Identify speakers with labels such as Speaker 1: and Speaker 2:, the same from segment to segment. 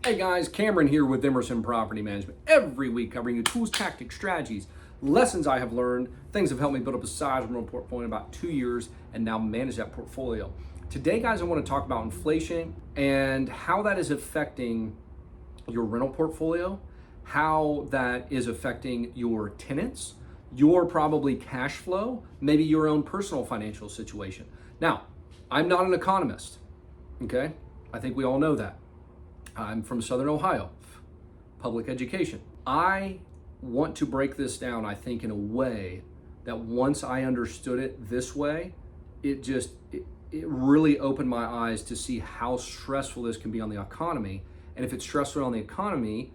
Speaker 1: Hey guys, Cameron here with Emerson Property Management. Every week I bring you tools, tactics, strategies, lessons I have learned, things that have helped me build up a sizable portfolio in about 2 years and now manage that portfolio. Today, guys, I want to talk about inflation and how that is affecting your rental portfolio, how that is affecting your tenants, your probably cash flow, maybe your own personal financial situation. Now, I'm not an economist, okay? I think we all know that. I'm from Southern Ohio, public education. I want to break this down, I think, in a way that once I understood it this way, it really opened my eyes to see how stressful this can be on the economy. And if it's stressful on the economy,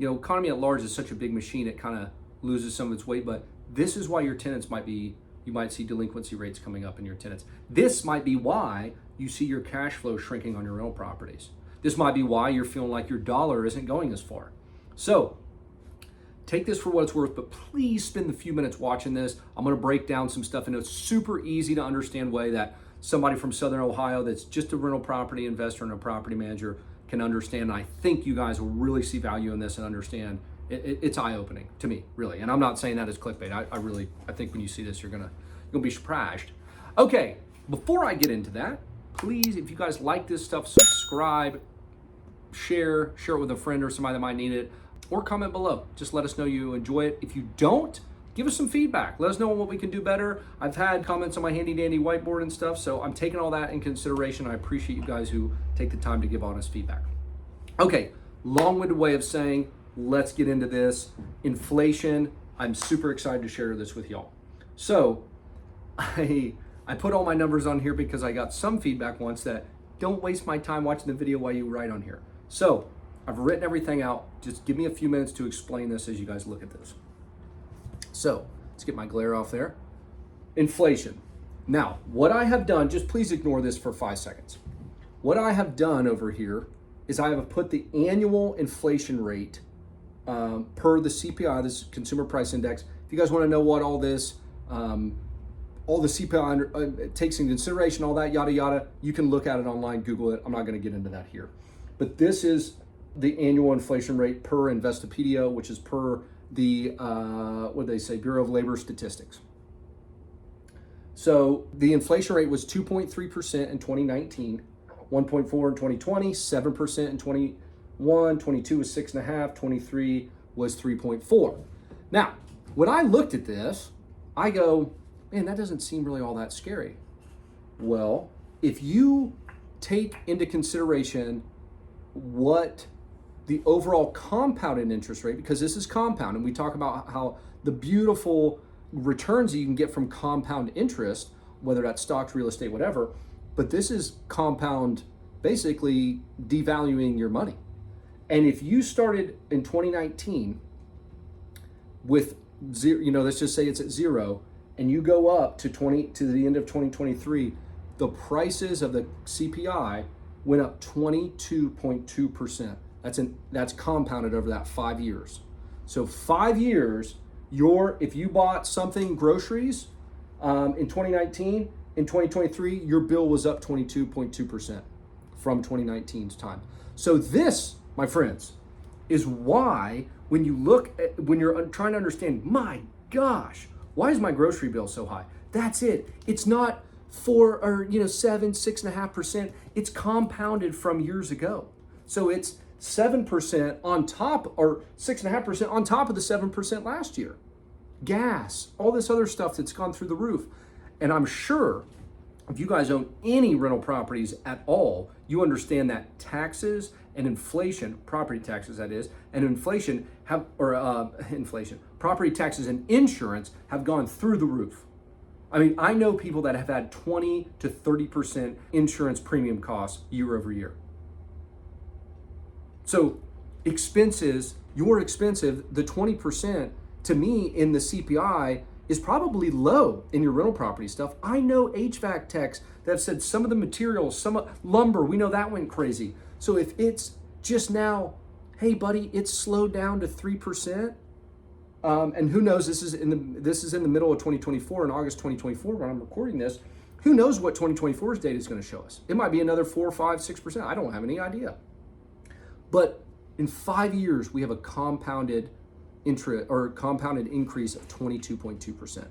Speaker 1: economy at large is such a big machine, it kind of loses some of its weight. But this is why your tenants you might see delinquency rates coming up in your tenants. This might be why you see your cash flow shrinking on your rental properties. This might be why you're feeling like your dollar isn't going as far. So take this for what it's worth, but please spend the few minutes watching this. I'm going to break down some stuff in a super easy to understand way that somebody from Southern Ohio that's just a rental property investor and a property manager can understand. And I think you guys will really see value in this and understand. It's eye-opening to me, really. And I'm not saying that as clickbait. I think when you see this, you're gonna be surprised. Okay, before I get into that, please, if you guys like this stuff, subscribe, share it with a friend or somebody that might need it, or comment below. Just let us know you enjoy it. If you don't, give us some feedback. Let us know what we can do better. I've had comments on my handy dandy whiteboard and stuff, so I'm taking all that in consideration. I appreciate you guys who take the time to give honest feedback. Okay, long-winded way of saying, let's get into this. Inflation, I'm super excited to share this with y'all. So I put all my numbers on here because I got some feedback once that don't waste my time watching the video while you write on here. So I've written everything out. Just give me a few minutes to explain this as you guys look at this. So let's get my glare off there. Inflation. Now, what I have done, just please ignore this for 5 seconds. What I have done over here is I have put the annual inflation rate per the CPI, this Consumer Price Index. If you guys want to know what all this, all the CPI takes into consideration, all that yada yada, you can look at it online, Google it. I'm not going to get into that here. But this is the annual inflation rate per Investopedia, which is per the, what do they say, Bureau of Labor Statistics. So the inflation rate was 2.3% in 2019, 1.4 in 2020, 7% in 21, 22 was 6.5, 23 was 3.4. Now, when I looked at this, I go, man, that doesn't seem really all that scary. Well, if you take into consideration what the overall compounded interest rate, because this is compound, and we talk about how the beautiful returns that you can get from compound interest, whether that's stocks, real estate, whatever, but this is compound basically devaluing your money. And if you started in 2019 with zero, let's just say it's at zero, and you go up to the end of 2023, the prices of the CPI went up 22.2%. That's compounded over that 5 years. So 5 years, if you bought something, groceries, in 2019, in 2023, your bill was up 22.2% from 2019's time. So this, my friends, is why when you're trying to understand, my gosh, why is my grocery bill so high? That's it. It's not 4 or 7, 6.5%. It's compounded from years ago. So it's 7% on top, or 6.5% on top of the 7% last year. Gas, all this other stuff that's gone through the roof. And I'm sure if you guys own any rental properties at all, you understand that taxes and inflation, property taxes that is, and inflation property taxes and insurance have gone through the roof. I mean, I know people that have had 20 to 30% insurance premium costs year over year. So expenses, you're expensive, the 20% to me in the CPI is probably low in your rental property stuff. I know HVAC techs that have said some of the materials, some lumber, we know that went crazy. So if it's just now, hey buddy, it's slowed down to 3%, and who knows, this is in the middle of 2024, in August 2024 when I'm recording this, who knows what 2024's data is going to show us. It might be another 4, 5, 6%. I don't have any idea. But In 5 years, we have a compounded compounded increase of 22.2%.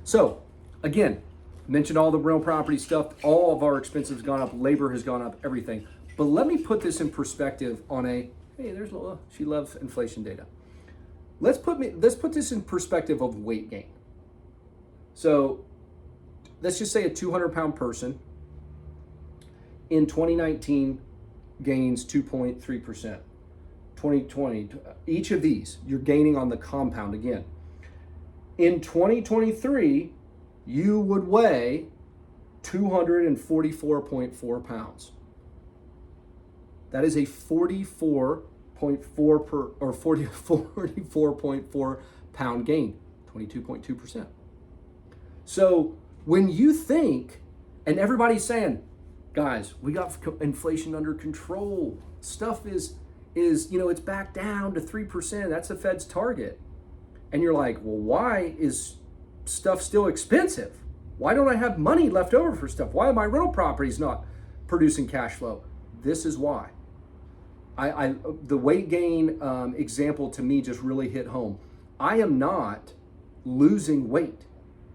Speaker 1: So again, mentioned all the rental property stuff, all of our expenses have gone up, labor has gone up, everything. But let me put this in perspective on hey, there's Lola, she loves inflation data. Let's put this in perspective of weight gain. So let's just say a 200-pound person in 2019 gains 2.3%. 2020, each of these, you're gaining on the compound again. In 2023, you would weigh 244.4 pounds. That is a 44.4 pound gain, 22.2%. So when you think, and everybody's saying, guys, we got inflation under control. Stuff is it's back down to 3%. That's the Fed's target. And you're like, well, why is stuff still expensive? Why don't I have money left over for stuff? Why are my rental properties not producing cash flow? This is why. The weight gain example to me just really hit home. I am not losing weight.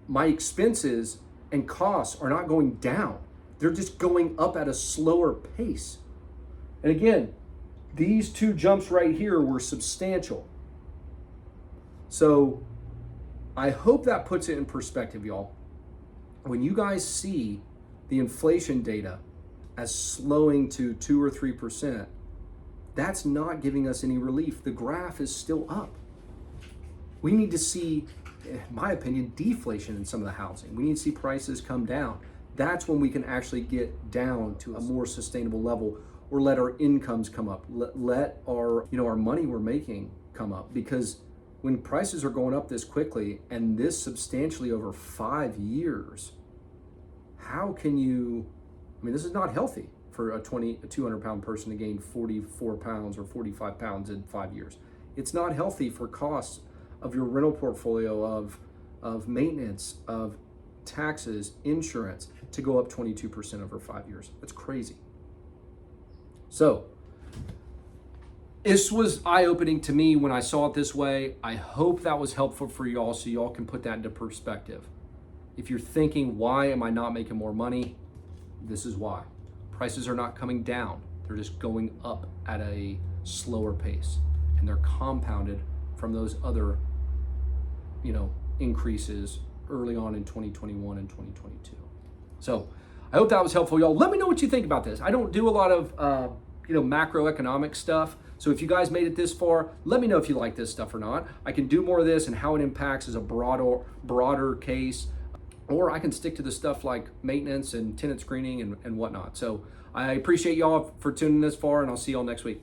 Speaker 1: My expenses and costs are not going down. They're just going up at a slower pace. And again, these two jumps right here were substantial. So I hope that puts it in perspective, y'all. When you guys see the inflation data as slowing to 2 or 3%, that's not giving us any relief. The graph is still up. We need to see, in my opinion, deflation in some of the housing. We need to see prices come down. That's when we can actually get down to a more sustainable level, or let our incomes come up. Let our, our money we're making come up. Because when prices are going up this quickly and this substantially over 5 years, how can you, this is not healthy for a 200-pound person to gain 44 pounds or 45 pounds in 5 years. It's not healthy for costs of your rental portfolio, of maintenance, of taxes, insurance, to go up 22% over 5 years. That's crazy. So this was eye-opening to me when I saw it this way. I hope that was helpful for y'all, so y'all can put that into perspective. If you're thinking, why am I not making more money? This is why. Prices are not coming down. They're just going up at a slower pace. And they're compounded from those other, increases early on in 2021 and 2022. So I hope that was helpful, y'all. Let me know what you think about this. I don't do a lot of, macroeconomic stuff. So if you guys made it this far, let me know if you like this stuff or not. I can do more of this and how it impacts as a broader case, or I can stick to the stuff like maintenance and tenant screening and whatnot. So I appreciate y'all for tuning this far, and I'll see y'all next week.